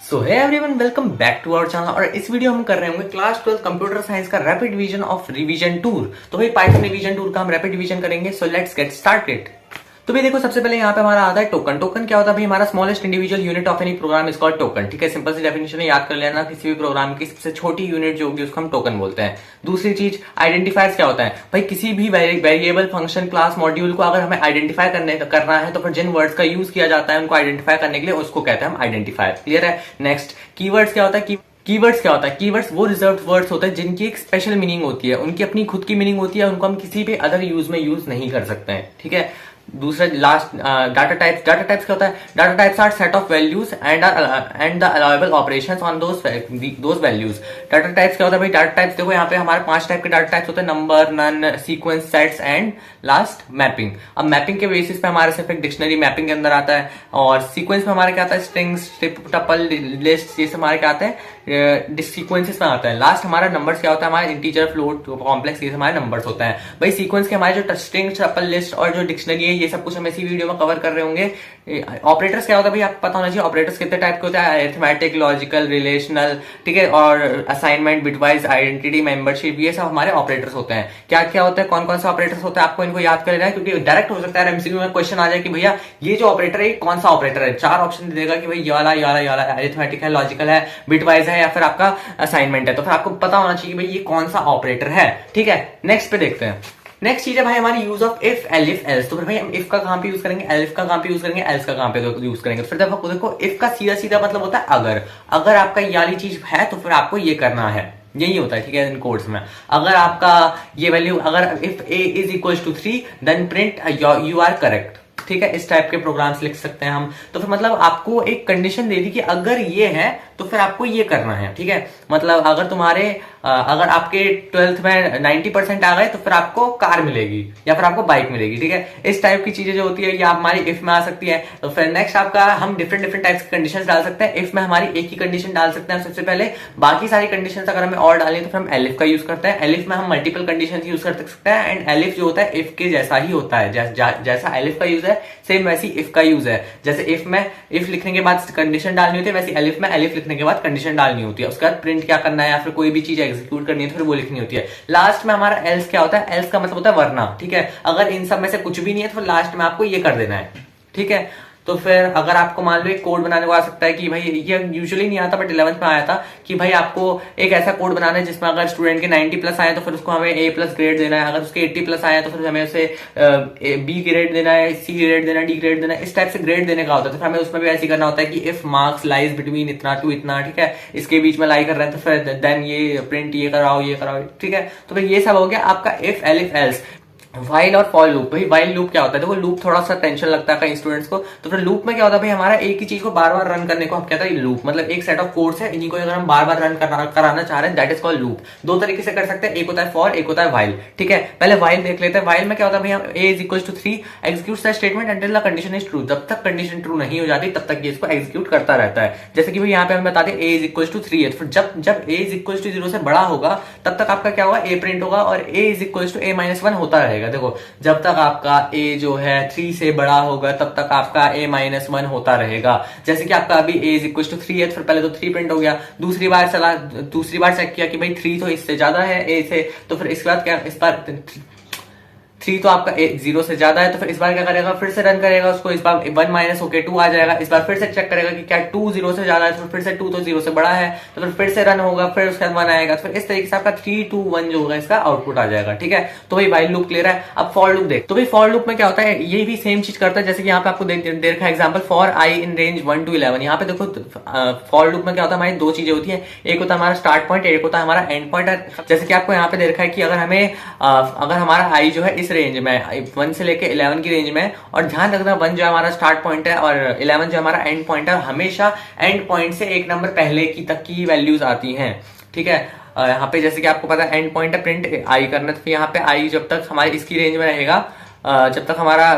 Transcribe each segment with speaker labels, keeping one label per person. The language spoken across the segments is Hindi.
Speaker 1: So hi everyone, welcome back to our channel. और इस वीडियो हम कर रहे होंगे क्लास 12 कंप्यूटर साइंस का rapid revision of revision tour. तो भाई पाइथन रिवीजन टूर का हम रैपिड रिवीजन करेंगे। So let's get started. तो भाई देखो, सबसे पहले यहाँ पे हमारा आता है टोकन। टोकन क्या होता है भाई? हमारा smallest individual unit of any program is called token. ठीक है, सिंपल सी डेफिनेशन है, याद कर लेना। किसी भी प्रोग्राम की सबसे छोटी यूनिट जो होगी उसको हम टोकन बोलते हैं। दूसरी चीज, आइडेंटिफायर्स क्या होता है भाई? किसी भी वेरिएबल, फंक्शन, क्लास, मॉड्यूल को अगर हमें आइडेंटिफाई करना है तो फिर जिन वर्ड्स का यूज किया जाता है उनको आइडेंटिफाई करने के लिए उसको कहते हैं हम आइडेंटिफायर। क्लियर है? नेक्स्ट, कीवर्ड्स क्या होता है? कीवर्ड्स क्या होता है? कीवर्ड्स वो रिजर्व्ड वर्ड्स होते हैं जिनकी एक स्पेशल मीनिंग होती है, उनकी अपनी खुद की मीनिंग होती है, उनको हम किसी भी अदर यूज में यूज नहीं कर सकते हैं। ठीक है। दूसरा, last, data types. Data types क्या होता है? Data types are set of values and the allowable operations on those values. Data types क्या होता है भाई? डाटा टाइप्स देखो, यहाँ पे हमारे 5 टाइप के डाटा टाइप्स होते हैं: number, none, sequence, sets and last mapping. अब मैपिंग के बेसिस पे हमारे सिर्फ एक डिक्शनरी मैपिंग के अंदर आता है, और सीक्वेंस में हमारे क्या आता है? स्ट्रिंग्स, टपल, लिस्ट, ये सब हमारे क्या आते हैं? सीक्वेंसेस में आता है। लास्ट हमारा नंबर्स क्या होता है? हमारे इंटीजर, फ्लोट, कॉम्प्लेक्स, ये हमारे नंबर्स होते हैं। भाई सीक्वेंस के हमारे जो स्ट्रिंग, टपल, लिस्ट और जो डिक्शनरी है, ये सब कुछ हम इसी वीडियो में कवर कर रहे होंगे। ऑपरेटर्स क्या होता है भाई? आपको पता होना चाहिए ऑपरेटर्स कितने टाइप के होते हैं: अरिथमेटिक, लॉजिकल, रिलेशनल, ठीक है, और असाइनमेंट, बिटवाइज, आइडेंटिटी, मेंबरशिप, ये सब हमारे ऑपरेटर्स होते हैं। क्या क्या होते हैं, कौन कौन से ऑपरेटर्स होते हैं, आपको इनको याद कर लेना है, क्योंकि डायरेक्ट हो सकता है एमसीक्यू में क्वेश्चन आ जाए कि भैया ये जो ऑपरेटर है कौन सा ऑपरेटर है। 4 ऑप्शन देगा कि भाई ये वाला, ये वाला, ये वाला, अरिथमेटिक है, लॉजिकल है, बिटवाइज है, या फिर आपका असाइनमेंट है। तो फिर आपको पता होना चाहिए कि भाई ये कौन सा ऑपरेटर है। ठीक है, नेक्स्ट पे देखते हैं। नेक्स्ट चीज है भाई हमारी use of if, elif, else. तो फिर भाई हम इफ का कहां पे यूज करेंगे, एलिफ का कहां पे यूज करेंगे, एल्स का कहां पे यूज करेंगे। फिर देखो इफ का सीधा सीधा मतलब होता है अगर आपका ये वाली चीज है तो फिर आपको ये करना है, यही होता है। ठीक है, इन कोड्स में अगर आपका ये वैल्यू, अगर if a is equal to 3 then print you are correct. ठीक है, इस टाइप के प्रोग्राम्स लिख सकते हैं हम। तो फिर मतलब आपको एक कंडीशन दे दी कि अगर ये है तो फिर आपको ये करना है। ठीक है, मतलब अगर आपके 12th में 90% आ गए तो फिर आपको कार मिलेगी या फिर आपको बाइक मिलेगी। ठीक है, इस टाइप की चीजें जो होती है ये हमारी इफ में आ सकती है। तो फिर नेक्स्ट आपका हम डिफरेंट टाइप्स की कंडीशंस डाल सकते हैं। इफ में हमारी एक ही कंडीशन डाल सकते हैं सबसे पहले, बाकी सारी कंडीशंस अगर हमें और डालनी तो फिर हम एलिफ का यूज करते हैं। एलिफ में हम मल्टीपल कंडीशन यूज कर सकते हैं, एंड एलिफ जो होता है इफ के जैसा ही होता है। जैसा एलिफ का यूज है सेम वैसी इफ का यूज है। जैसे इफ में इफ लिखने के बाद कंडीशन डालनी होती है, वैसे एलिफ में एलिफ लिखने के बाद कंडीशन डालनी होती है। उसके बाद प्रिंट क्या करना है या फिर कोई भी चीज एग्जीक्यूट करनी है तो फिर वो लिखनी होती है। लास्ट में हमारा एल्स क्या होता है? एल्स का मतलब होता है वरना। ठीक है, अगर इन सब में से कुछ भी नहीं है तो फिर लास्ट में आपको ये कर देना है। ठीक है, तो फिर अगर आपको मान लो एक कोड बनाने को आ सकता है कि भाई ये यूजुअली नहीं आता बट 11th में आया था कि भाई आपको एक ऐसा कोड बनाना है जिसमें अगर स्टूडेंट के 90 प्लस आए तो फिर उसको हमें A+ ग्रेड देना है, अगर उसके 80 प्लस आए तो फिर हमें उसे B ग्रेड देना है, C ग्रेड देना है, D ग्रेड देना है। इस टाइप से ग्रेड देने का होता है। तो फिर हमें उसमें भी ऐसे करना होता है कि इफ मार्क्स लाइज बिटवीन इतना टू इतना, ठीक है, इसके बीच में लाई कर रहे हैं तो फिर देन ये प्रिंट ये कराओ, ये कराओ। ठीक है, तो फिर ये सब हो गया आपका इफ, एलिफ, एल्स। वाइल और फॉर लूप। भाई वाइल लूप क्या होता है? देखो लूप थोड़ा सा टेंशन लगता है कई स्टूडेंट्स को। तो फिर लूप में क्या होता है भाई? हमारा एक ही चीज को बार बार रन करने को हम कहते हैं लूप। मतलब एक सेट ऑफ कोड्स है, इन्हीं को अगर हम बार बार रन कराना चाह रहे हैं दैट इज कॉल्ड लूप। 2 तरीके से कर सकते हैं, एक होता है फॉर, एक होता है वाइल। ठीक है, पहले वाइल देख लेते हैं। वाइल में क्या होता है भाई? हम a is equal to 3 execute the statement until the condition is true. जब तक कंडीशन ट्रू नहीं हो जाती तब तक ये इसको एग्जीक्यूट करता रहता है। जैसे कि भाई यहाँ पे हम बता दें a इज इक्वल टू 3 है, तो फिर जब a इज इक्वल टू 0 से बड़ा होगा तब तक आपका क्या होगा? a प्रिंट होगा, और a is equal to a-1 होता रहेगा। देखो जब तक आपका a जो है 3 से बड़ा होगा तब तक आपका a-1 होता रहेगा। जैसे कि आपका अभी a इज इक्वल टू 3 है, तो फिर पहले तो 3 प्रिंट हो गया। दूसरी बार चेक किया कि भाई 3 तो इससे ज्यादा है a से, तो फिर इसके बाद क्या, इस बार 3 तो आपका 0 से ज्यादा है, तो फिर इस बार क्या करेगा? फिर से रन करेगा उसको। इस बार 1 माइनस होके 2 आ जाएगा। इस बार फिर से चेक करेगा कि क्या 2 0 से ज्यादा है, तो फिर से 2 तो 0 से बड़ा है, तो फिर से रन होगा, फिर उसके बाद 1 आएगा। तो फिर इस तरीके से आपका 3 2 1 जो होगा इसका आउटपुट आ जाएगा। ठीक है, तो भाई वाइल लूप क्लियर है। अब फॉर लूप देख। तो भाई फॉर लूप में क्या होता है? ये भी सेम चीज करता है। जैसे कि यहाँ पे आपको दे रखा example for i in range 1 to 11। यहाँ पे देखो फॉर लूप में क्या होता है? हमारी 2 चीजें होती है, एक होता है हमारा स्टार्ट पॉइंट, एक होता है हमारा एंड पॉइंट। जैसे कि आपको यहाँ पे दे रखा है कि अगर हमारा i जो है इस रेंज में 1 से लेके 11 की रेंज में, और ध्यान रखना 1 जो हमारा स्टार्ट पॉइंट है और 11 जो हमारा एंड पॉइंट है, और हमेशा एंड पॉइंट से एक नंबर पहले की तक की वैल्यूज आती हैं। ठीक है, यहाँ पे जैसे कि आपको पता है एंड पॉइंट है प्रिंट आई करना, तो यहाँ पे आई जब तक हमारी इसकी रेंज में रहेगा, जब तक हमारा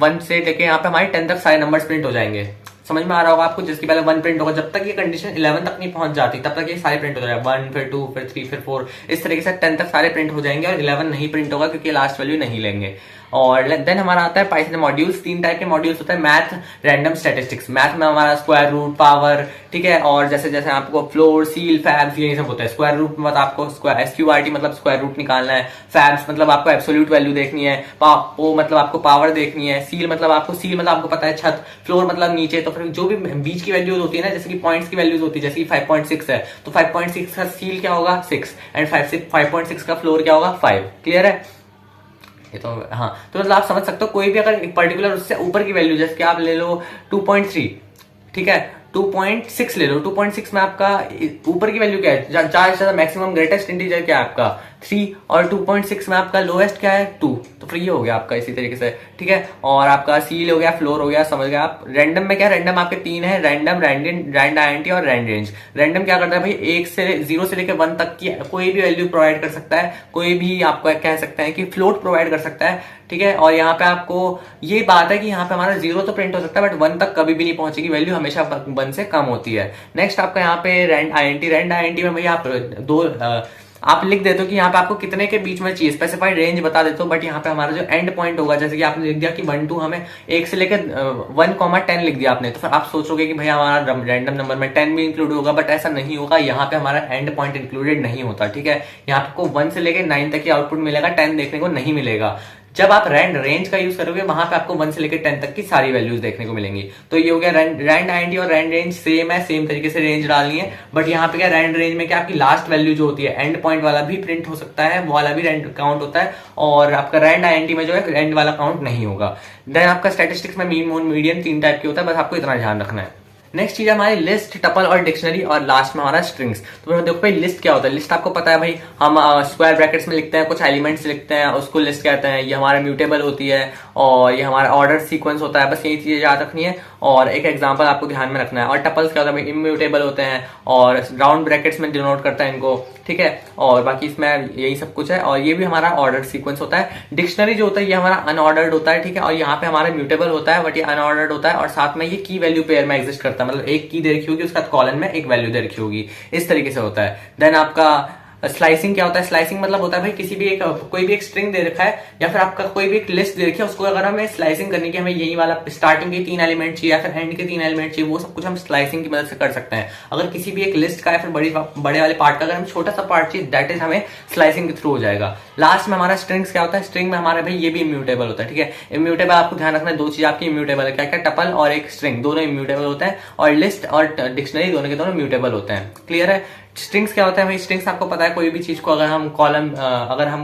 Speaker 1: 1 से लेके यहाँ पे हमारे 10 तक सारे नंबर्स प्रिंट हो जाएंगे। समझ में आ रहा होगा आपको? जिसकी पहले 1 प्रिंट होगा, जब तक ये कंडीशन 11 तक नहीं पहुंच जाती तब तक ये सारे प्रिंट हो जाएगा। 1 फिर 2 फिर 3 फिर 4, इस तरीके से 10 तक सारे प्रिंट हो जाएंगे, और 11 नहीं प्रिंट होगा क्योंकि लास्ट वैल्यू नहीं लेंगे। और देन हमारा आता है पाइथन मॉड्यूल्स। 3 टाइप के मॉड्यूल्स होते हैं, मैथ, रैंडम, स्टैटिस्टिक्स। मैथ में हमारा स्क्वायर रूट, पावर, ठीक है, और जैसे जैसे आपको फ्लोर, सील, फैब्स, ये सब होता है। स्क्वायर रूट मतलब आपको SQRT मतलब स्क्वायर रूट निकालना है, फैब्स मतलब आपको एब्सोल्यूट वैल्यू देखनी है, ओ मतलब आपको पावर देखनी है, सील मतलब आपको पता है छत, फ्लोर मतलब नीचे। तो फिर जो भी बीच की वैल्यूज होती है ना, जैसे कि पॉइंट्स की वैल्यूज होती है, जैसे कि 5.6 है तो 5.6 का सील क्या होगा 6 एंड 5.6 का फ्लोर क्या होगा 5। क्लियर है ये तो? हाँ, तो मतलब आप समझ सकते हो कोई भी अगर एक पर्टिकुलर उससे ऊपर की वैल्यू, जैसे कि आप ले लो 2.3, ठीक है, 2.6 ले लो। 2.6 में आपका ऊपर की वैल्यू क्या है, ज्यादा से ज्यादा मैक्सिमम ग्रेटेस्ट इंटीजर क्या है आपका 3, और 2.6 में आपका लोएस्ट क्या है 2। तो फिर ये हो गया आपका इसी तरीके से, ठीक है। और आपका सील हो गया, फ्लोर हो गया, समझ गए आप। रैंडम में क्या, रैंडम आपके 3 है, रैंडम, रैंड आईएनटी और रैंड रेंज। रैंडम क्या करता है भाई, 0 से लेकर 1 तक की कोई भी वैल्यू प्रोवाइड कर सकता है, कोई भी आपको कह सकते हैं कि फ्लोट प्रोवाइड कर सकता है, ठीक है। और यहाँ पे आपको ये बात है कि यहाँ पे हमारा 0 तो प्रिंट हो सकता है बट 1 तक कभी भी नहीं पहुंचेगी वैल्यू, हमेशा 1 से कम होती है। नेक्स्ट आपका यहाँ पे रैंड आईएनटी में भैया आप आप लिख देते हो कि यहाँ पे आपको कितने के बीच में चाहिए, स्पेसिफाइड रेंज बता देते हो, बट यहाँ पे हमारा जो एंड पॉइंट होगा, जैसे कि आपने लिख दिया कि 1 2 हमें 1 से लेकर 1,10 लिख दिया आपने, तो फिर आप सोचोगे कि भाई हमारा रैंडम नंबर में 10 भी इंक्लूड होगा, बट ऐसा नहीं होगा। यहाँ पे हमारा एंड पॉइंट इंक्लूडेड नहीं होता, ठीक है। यहाँ पे आपको 1 से लेकर 9 तक की आउटपुट मिलेगा, 10 देखने को नहीं मिलेगा। जब आप रैंड रेंज का यूज करोगे वहां पे आपको 1 से लेकर 10 तक की सारी वैल्यूज देखने को मिलेंगी। तो ये हो गया रैंड आईएनटी और रैंड रेंज सेम है, सेम तरीके से रेंज डालनी है। बट यहाँ पे क्या, रैंड रेंज में क्या आपकी लास्ट वैल्यू जो होती है एंड पॉइंट वाला भी प्रिंट हो सकता है, वो वाला भी रैंड काउंट होता है, और आपका रैंड आईएनटी में जो है एंड वाला काउंट नहीं होगा। देन आपका स्टैटिस्टिक्स में मीन, मोड, मीडियन 3 टाइप के होता है, बस आपको इतना ध्यान रखना है। नेक्स्ट चीज हमारी लिस्ट, टपल और डिक्शनरी, और लास्ट में हमारा स्ट्रिंग्स। तो देखो भाई लिस्ट क्या होता है, लिस्ट आपको पता है भाई, हम स्क्वायर ब्रैकेट्स में लिखते हैं, कुछ एलिमेंट्स लिखते हैं, उसको लिस्ट कहते हैं। ये हमारा म्यूटेबल होती है और ये हमारा ऑर्डर सीक्वेंस होता है, बस यही चीजें याद रखनी है और एक एग्जांपल आपको ध्यान में रखना है। और टपल्स क्या होता है, इम्यूटेबल होते हैं और राउंड ब्रैकेट्स में डिनोट करता है इनको, ठीक है। और बाकी इसमें यही सब कुछ है, और ये भी हमारा ऑर्डर सीक्वेंस होता है। डिक्शनरी जो होता है ये हमारा अनऑर्डर्ड होता है, ठीक है, और यहाँ पे हमारा म्यूटेबल होता है बट ये अनऑर्डर्ड होता है, और साथ में ये की वैल्यू पेयर में एग्जिस्ट करता है, मतलब एक की दे रखी होगी उसका कॉलन में एक वैल्यू दे रखी होगी, इस तरीके से होता है। देन आपका स्लाइसिंग क्या होता है, स्लाइसिंग मतलब होता है भाई किसी भी एक कोई भी एक स्ट्रिंग दे रखा है या फिर आपका कोई भी एक लिस्ट दे रखी है, उसको अगर हमें स्लाइसिंग करनी है, हमें यही वाला स्टार्टिंग के 3 एलिमेंट चाहिए या फिर एंड के 3 एलिमेंट चाहिए, वो सब कुछ हम स्लाइसिंग की मदद से कर सकते हैं। अगर किसी भी एक लिस्ट का या फिर बड़े वाले पार्ट का अगर हमें छोटा सा पार्ट चाहिए, दैट इज हमें स्लाइसिंग के थ्रू हो जाएगा। लास्ट में हमारा स्ट्रिंग्स क्या होता है, स्ट्रिंग में हमारा भाई ये भी इम्यूटेबल होता है, ठीक है। इम्यूटेबल आपको ध्यान रखना है, 2 चीज आपकी इम्यूटेबल है, क्या क्या, टपल और एक स्ट्रिंग, दोनों इम्यूटेबल होते हैं, और लिस्ट और डिक्शनरी दोनों के दोनों म्यूटेबल होते हैं। क्लियर है। स्ट्रिंग्स क्या होता है भाई, स्ट्रिंग्स आपको पता है कोई भी चीज को अगर हम कॉलम अगर हम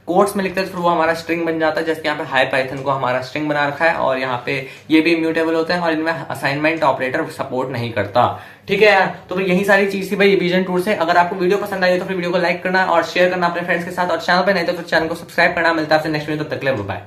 Speaker 1: कोट्स में लिखते हैं तो फिर वो हमारा स्ट्रिंग बन जाता है, जैसे यहाँ पे हाई पाइथन को हमारा स्ट्रिंग बना रखा है, और यहाँ पे ये भी इम्यूटेबल होते हैं और इनमें असाइनमेंट ऑपरेटर सपोर्ट नहीं करता, ठीक है यार। तो फिर यही सारी चीज थी भाई रिवीजन टूर से। अगर आपको वीडियो पसंद आई तो फिर वीडियो को लाइक करना और शेयर करना अपने फ्रेंड्स के साथ, और चैनल पे नहीं तो फिर चैनल को सब्सक्राइब करना। मिलता है आपसे नेक्स्ट वीडियो, तब तक के लिए बाय।